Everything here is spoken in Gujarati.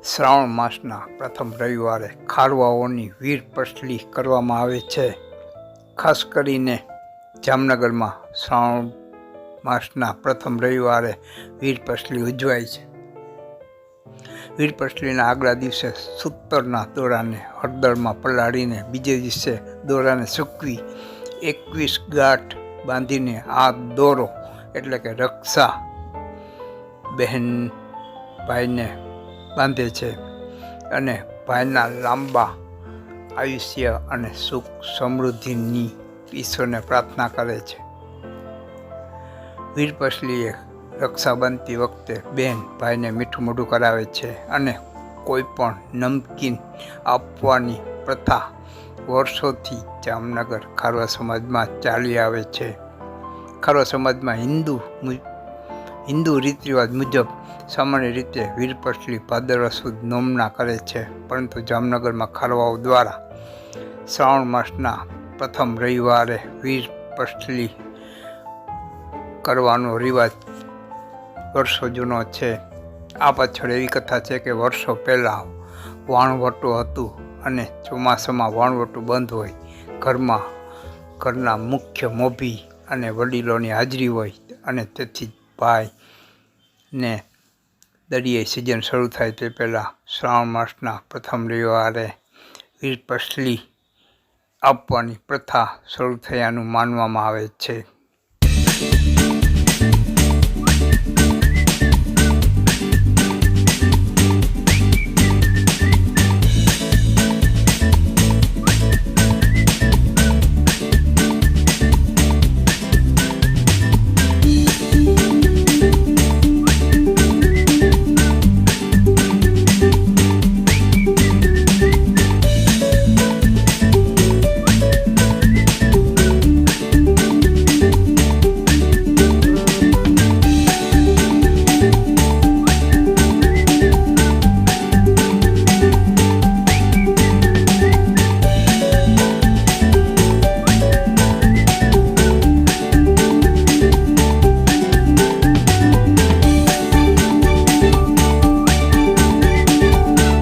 શ્રાવણ માસના પ્રથમ રવિવારે ખારવાઓની વીર પસલી કરવામાં આવે છે. ખાસ કરીને જામનગરમાં શ્રાવણ માસના પ્રથમ રવિવારે વીર પસલી ઉજવાય છે. વીર પસલીના આગલા દિવસે સૂતરના દોરાને હળદરમાં પલાળીને બીજે દિવસે દોરાને સૂકવી 21 ગાંઠ બાંધીને આ દોરો એટલે કે રક્ષા બહેન ભાઈને બાંધે છે અને ભાઈના લાંબા આયુષ્ય અને સુખ સમૃદ્ધિની ઈશ્વરને પ્રાર્થના કરે છે. વીર પસલીએ રક્ષા બાંધતી વખતે બહેન ભાઈને મીઠું મોઢું કરાવે છે અને કોઈ પણ નમકીન આપવાની પ્રથા વર્ષોથી જામનગર ખારવા સમાજમાં ચાલી આવે છે. ખારવા સમાજમાં હિન્દુ રીત રિવાજ મુજબ સામાન્ય રીતે વીર પસલી ભાદરવા સુદ નોમના કરે છે, પરંતુ જામનગરમાં ખારવાઓ દ્વારા શ્રાવણ માસના પ્રથમ રવિવારે વીર પસલી કરવાનો રિવાજ વર્ષો જૂનો છે. આ પાછળ એવી કથા છે કે વર્ષો પહેલાં વાણવટું હતું અને ચોમાસામાં વાણવટું બંધ હોય, ઘરના મુખ્ય મોભી અને વડીલોની હાજરી હોય અને તેથી ભાઈને દરિયાઈ સિઝન શરૂ થાય તે પહેલાં શ્રાવણ માસના પ્રથમ રવિવારે વીર પસલી આપવાની પ્રથા શરૂ થયાનું માનવામાં આવે છે.